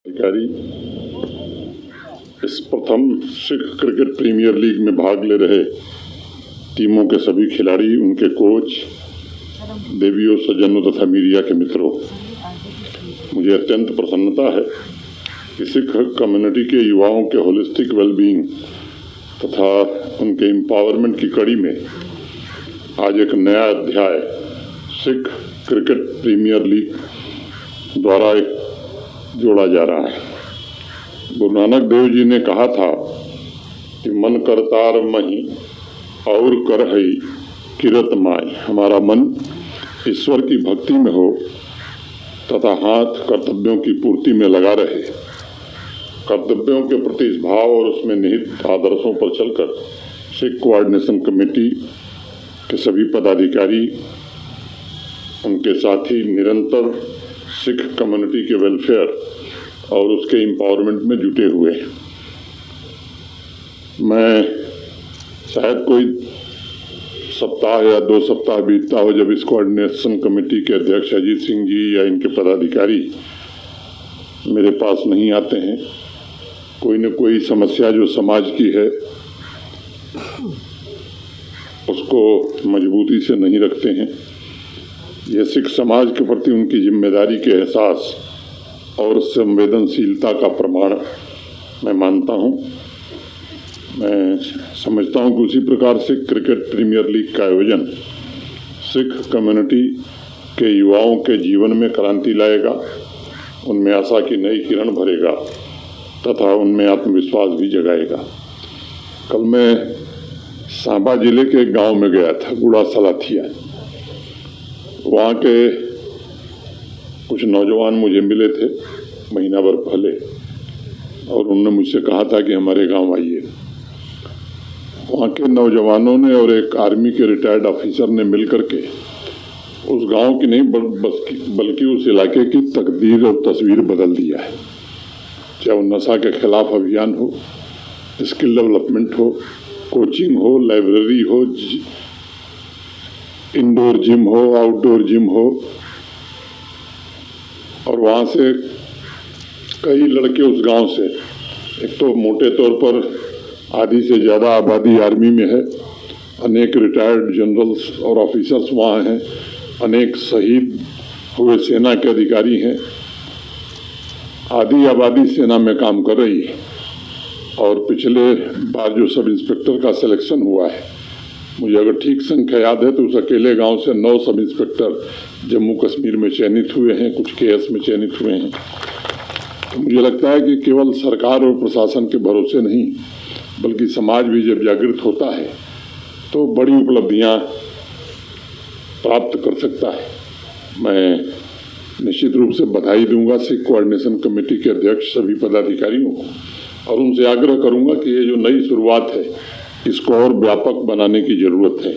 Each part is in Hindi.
अधिकारी इस प्रथम सिख क्रिकेट प्रीमियर लीग में भाग ले रहे टीमों के सभी खिलाड़ी, उनके कोच, देवियों, सज्जनों तथा मीडिया के मित्रों, मुझे अत्यंत प्रसन्नता है कि सिख कम्युनिटी के युवाओं के होलिस्टिक वेलबीइंग तथा उनके एम्पावरमेंट की कड़ी में आज एक नया अध्याय सिख क्रिकेट प्रीमियर लीग द्वारा एक जोड़ा जा रहा है। गुरु नानक देव जी ने कहा था कि मन करतार मही और कर हई किरत माई। हमारा मन ईश्वर की भक्ति में हो तथा हाथ कर्तव्यों की पूर्ति में लगा रहे। कर्तव्यों के प्रति इस भाव और उसमें निहित आदर्शों पर चलकर सिख कोऑर्डिनेशन कमेटी के सभी पदाधिकारी, उनके साथी निरंतर सिख कम्युनिटी के वेलफेयर और उसके एम्पावरमेंट में जुटे हुए हैं। मैं शायद कोई सप्ताह या 2 सप्ताह बीतता हो जब इस कोऑर्डिनेशन कमेटी के अध्यक्ष अजीत सिंह जी या इनके पदाधिकारी मेरे पास नहीं आते हैं। कोई न कोई समस्या जो समाज की है उसको मजबूती से नहीं रखते हैं। यह सिख समाज के प्रति उनकी जिम्मेदारी के एहसास और संवेदनशीलता का प्रमाण मैं मानता हूं। मैं समझता हूं कि उसी प्रकार से क्रिकेट प्रीमियर लीग का आयोजन सिख कम्युनिटी के युवाओं के जीवन में क्रांति लाएगा, उनमें आशा की नई किरण भरेगा तथा उनमें आत्मविश्वास भी जगाएगा। कल मैं सांबा जिले के एक गांव में गया था, गुड़ा सलाथिया। वहाँ के कुछ नौजवान मुझे मिले थे महीना भर पहले और उन्होंने मुझसे कहा था कि हमारे गांव आइए। वहाँ के नौजवानों ने और एक आर्मी के रिटायर्ड ऑफिसर ने मिलकर के उस गांव की नहीं बल्कि उस इलाके की तकदीर और तस्वीर बदल दिया है। चाहे वो नशा के खिलाफ अभियान हो, स्किल डेवलपमेंट हो, कोचिंग हो, लाइब्रेरी हो, इंडोर जिम हो, आउटडोर जिम हो, और वहाँ से कई लड़के उस गांव से, एक तो मोटे तौर पर आधी से ज़्यादा आबादी आर्मी में है, अनेक रिटायर्ड जनरल्स और ऑफिसर्स वहाँ हैं, अनेक शहीद हुए सेना के अधिकारी हैं। आधी आबादी सेना में काम कर रही है और पिछले बार जो सब इंस्पेक्टर का सिलेक्शन हुआ है, मुझे अगर ठीक संख्या याद है तो उस अकेले गांव से 9 सब इंस्पेक्टर जम्मू कश्मीर में चयनित हुए हैं, कुछ केएस में चयनित हुए हैं। तो मुझे लगता है कि केवल सरकार और प्रशासन के भरोसे नहीं बल्कि समाज भी जब जागृत होता है तो बड़ी उपलब्धियां प्राप्त कर सकता है। मैं निश्चित रूप से बधाई दूंगा सिख कोऑर्डिनेशन कमेटी के अध्यक्ष सभी पदाधिकारियों को और उनसे आग्रह करूंगा कि ये जो नई शुरुआत है इसको और व्यापक बनाने की जरूरत है।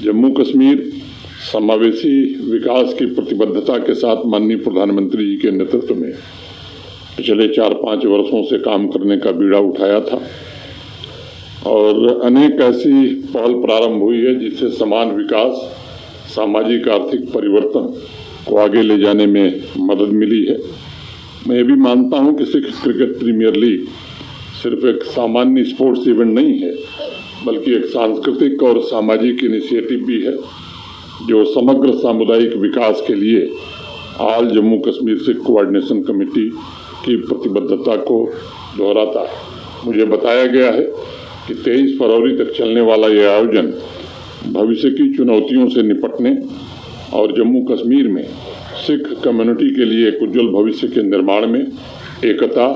जम्मू कश्मीर समावेशी विकास की प्रतिबद्धता के साथ माननीय प्रधानमंत्री जी के नेतृत्व में पिछले 4-5 वर्षों से काम करने का बीड़ा उठाया था और अनेक ऐसी पहल प्रारंभ हुई है जिससे समान विकास, सामाजिक आर्थिक परिवर्तन को आगे ले जाने में मदद मिली है। मैं ये भी मानता हूं कि सिख क्रिकेट प्रीमियर लीग सिर्फ एक सामान्य स्पोर्ट्स इवेंट नहीं है बल्कि एक सांस्कृतिक और सामाजिक इनिशिएटिव भी है जो समग्र सामुदायिक विकास के लिए all Jammu Kashmir Sikh coordination committee की प्रतिबद्धता को दोहराता है। मुझे बताया गया है कि 23 फरवरी तक चलने वाला यह आयोजन भविष्य की चुनौतियों से निपटने और जम्मू कश्मीर में सिख कम्युनिटी के लिए एक उज्जवल भविष्य के निर्माण में एकता,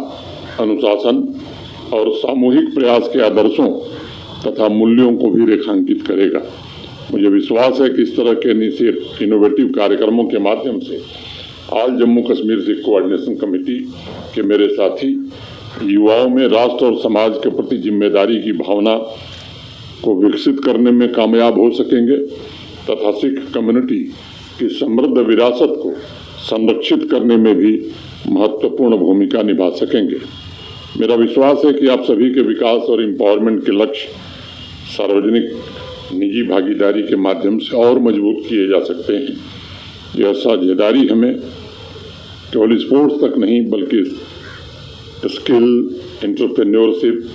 अनुशासन और सामूहिक प्रयास के आदर्शों तथा मूल्यों को भी रेखांकित करेगा। मुझे विश्वास है कि इस तरह के इनोवेटिव कार्यक्रमों के माध्यम से all Jammu Kashmir Sikh coordination committee के मेरे साथी युवाओं में राष्ट्र और समाज के प्रति जिम्मेदारी की भावना को विकसित करने में कामयाब हो सकेंगे तथा सिख कम्युनिटी की समृद्ध विरासत को संरक्षित करने में भी महत्वपूर्ण भूमिका निभा सकेंगे। मेरा विश्वास है कि आप सभी के विकास और एम्पावरमेंट के लक्ष्य सार्वजनिक निजी भागीदारी के माध्यम से और मजबूत किए जा सकते हैं। यह साझेदारी हमें केवल स्पोर्ट्स तक नहीं बल्कि स्किल एंटरप्रेन्योरशिप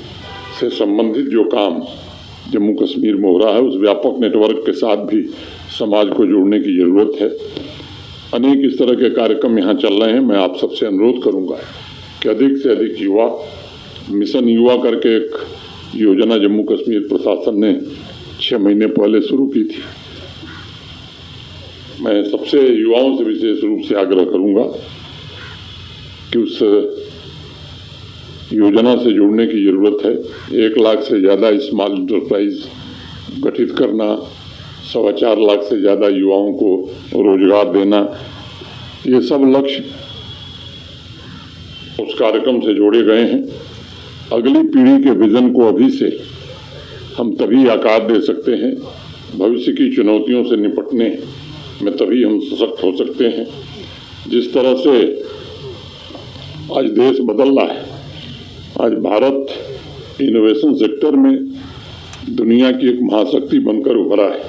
से संबंधित जो काम जम्मू कश्मीर में हो रहा है उस व्यापक नेटवर्क के साथ भी समाज को जोड़ने की ज़रूरत है। अनेक इस तरह के कार्यक्रम यहाँ चल रहे हैं। मैं आप सबसे अनुरोध करूँगा कि अधिक से अधिक युवा, मिशन युवा करके एक योजना जम्मू कश्मीर प्रशासन ने 6 महीने पहले शुरू की थी। मैं सबसे युवाओं से विशेष रूप से आग्रह करूँगा कि उस योजना से जुड़ने की ज़रूरत है। 1 लाख से ज़्यादा स्मॉल इंटरप्राइज गठित करना, 4.25 लाख से ज़्यादा युवाओं को रोजगार देना, ये सब लक्ष्य उस कार्यक्रम से जोड़े गए हैं। अगली पीढ़ी के विजन को अभी से हम तभी आकार दे सकते हैं, भविष्य की चुनौतियों से निपटने में तभी हम सशक्त हो सकते हैं। जिस तरह से आज देश बदल रहा है, आज भारत इनोवेशन सेक्टर में दुनिया की एक महाशक्ति बनकर उभरा है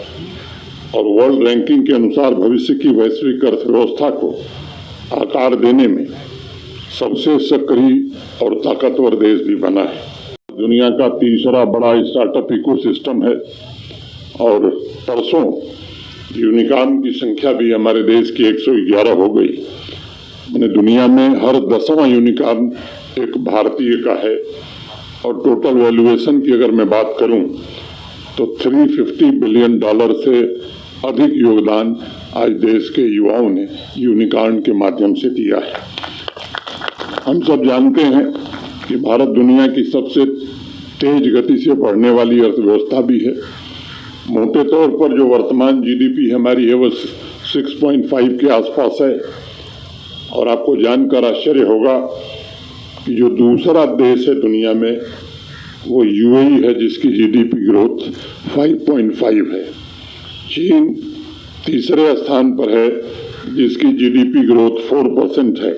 और वर्ल्ड रैंकिंग के अनुसार भविष्य की वैश्विक अर्थव्यवस्था को आकार देने में सबसे सक्रिय और ताकतवर देश भी बना है। दुनिया का तीसरा बड़ा स्टार्टअप इकोसिस्टम है और परसों यूनिकॉर्न की संख्या भी हमारे देश की 111 हो गई। मैंने दुनिया में हर 10वां यूनिकॉर्न एक भारतीय का है और टोटल वैल्यूएशन की अगर मैं बात करूं तो $350 बिलियन से अधिक योगदान आज देश के युवाओं ने यूनिकॉर्न के माध्यम से दिया है। हम सब जानते हैं कि भारत दुनिया की सबसे तेज गति से बढ़ने वाली अर्थव्यवस्था भी है। मोटे तौर पर जो वर्तमान जीडीपी हमारी है वो 6.5 के आसपास है और आपको जानकर आश्चर्य होगा कि जो दूसरा देश है दुनिया में वो यूएई है जिसकी जीडीपी ग्रोथ 5.5 है। चीन तीसरे स्थान पर है जिसकी जीडीपी ग्रोथ 4% है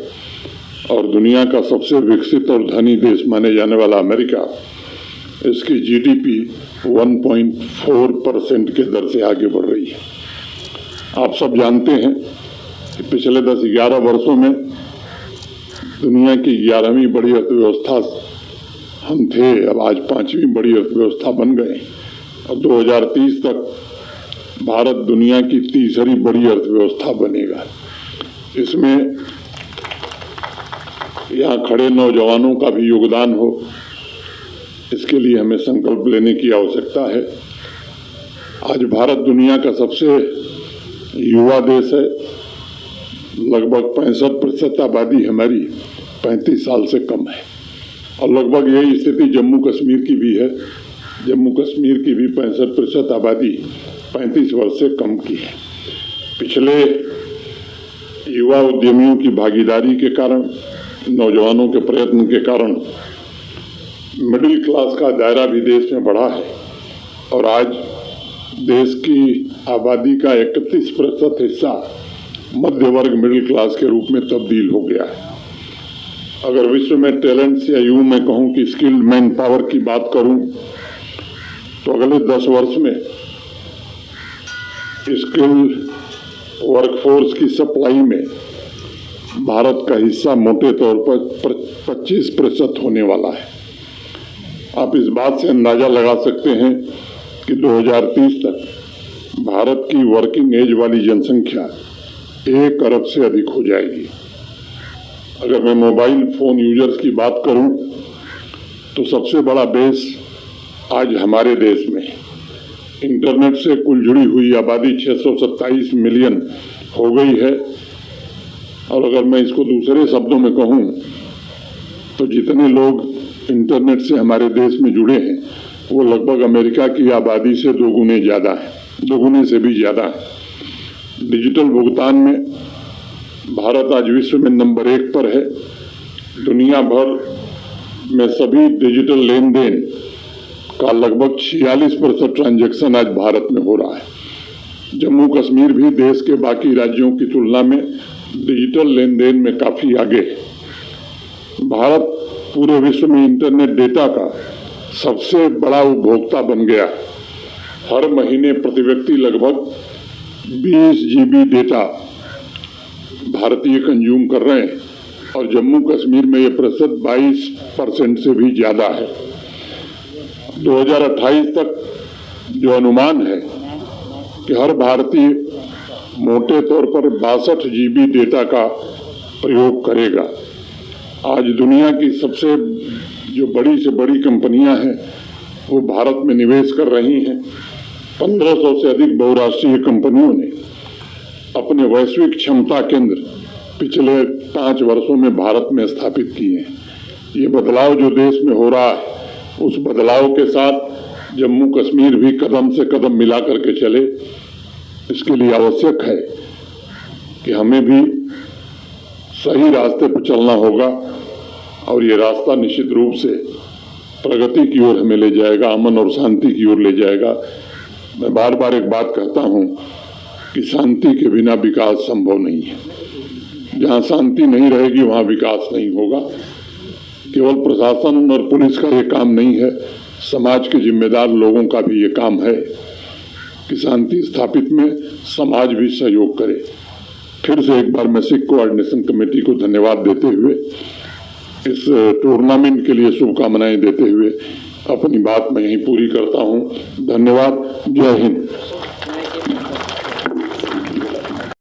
और दुनिया का सबसे विकसित और धनी देश माने जाने वाला अमेरिका इसकी जीडीपी 1.4% के दर से आगे बढ़ रही है। आप सब जानते हैं कि पिछले 10-11 वर्षों में दुनिया की 11वीं बड़ी अर्थव्यवस्था हम थे, अब आज 5वीं बड़ी अर्थव्यवस्था बन गए और 2030 तक भारत दुनिया की तीसरी बड़ी अर्थव्यवस्था बनेगा। इसमें यहाँ खड़े नौजवानों का भी योगदान हो, इसके लिए हमें संकल्प लेने की आवश्यकता है। आज भारत दुनिया का सबसे युवा देश है। लगभग 65% आबादी हमारी 35 साल से कम है और लगभग यही स्थिति जम्मू कश्मीर की भी है। जम्मू कश्मीर की भी 65% आबादी 35 वर्ष से कम की है। पिछले युवा उद्यमियों की भागीदारी के कारण, नौजवानों के प्रयत्न के कारण मिडिल क्लास का दायरा भी देश में बढ़ा है और आज देश की आबादी का 31% हिस्सा मध्य वर्ग मिडिल क्लास के रूप में तब्दील हो गया है। अगर विश्व में टैलेंट्स या यूं मैं कहूं कि स्किल्ड मैन पावर की बात करूं तो अगले 10 वर्ष में स्किल्ड वर्कफोर्स की सप्लाई में भारत का हिस्सा मोटे तौर पर 25% होने वाला है। आप इस बात से अंदाजा लगा सकते हैं कि 2030 तक भारत की वर्किंग एज वाली जनसंख्या 1 अरब से अधिक हो जाएगी। अगर मैं मोबाइल फ़ोन यूजर्स की बात करूं तो सबसे बड़ा बेस आज हमारे देश में इंटरनेट से कुल जुड़ी हुई आबादी 627 मिलियन हो गई है और अगर मैं इसको दूसरे शब्दों में कहूं तो जितने लोग इंटरनेट से हमारे देश में जुड़े हैं वो लगभग अमेरिका की आबादी से 2 गुने ज़्यादा है, 2 गुने से भी ज़्यादा है। डिजिटल भुगतान में भारत आज विश्व में नंबर 1 पर है। दुनिया भर में सभी डिजिटल लेन देन का लगभग 46% ट्रांजैक्शन आज भारत में हो रहा है। जम्मू कश्मीर भी देश के बाकी राज्यों की तुलना में डिजिटल लेन देन में काफ़ी आगे है। भारत पूरे विश्व में इंटरनेट डेटा का सबसे बड़ा उपभोक्ता बन गया। हर महीने प्रति व्यक्ति लगभग 20 GB डेटा भारतीय कंज्यूम कर रहे हैं और जम्मू कश्मीर में ये प्रतिशत 22% से भी ज़्यादा है। 2028 तक जो अनुमान है कि हर भारतीय मोटे तौर पर 62 GB डेटा का प्रयोग करेगा। आज दुनिया की सबसे जो बड़ी से बड़ी कंपनियां हैं वो भारत में निवेश कर रही हैं। 1500 से अधिक बहुराष्ट्रीय कंपनियों ने अपने वैश्विक क्षमता केंद्र पिछले 5 वर्षों में भारत में स्थापित किए हैं। ये बदलाव जो देश में हो रहा है, उस बदलाव के साथ जम्मू कश्मीर भी कदम से कदम मिला करके चले। इसके लिए आवश्यक है कि हमें भी सही रास्ते पर चलना होगा और ये रास्ता निश्चित रूप से प्रगति की ओर हमें ले जाएगा, अमन और शांति की ओर ले जाएगा। मैं बार बार एक बात कहता हूँ कि शांति के बिना विकास संभव नहीं है। जहाँ शांति नहीं रहेगी वहाँ विकास नहीं होगा। केवल प्रशासन और पुलिस का ये काम नहीं है, समाज के जिम्मेदार लोगों का भी ये काम है कि शांति स्थापित में समाज भी सहयोग करे। फिर से एक बार मैं सिख कोऑर्डिनेशन कमेटी को धन्यवाद देते हुए, इस टूर्नामेंट के लिए शुभकामनाएं देते हुए अपनी बात मैं यहीं पूरी करता हूं। धन्यवाद। जय हिंद।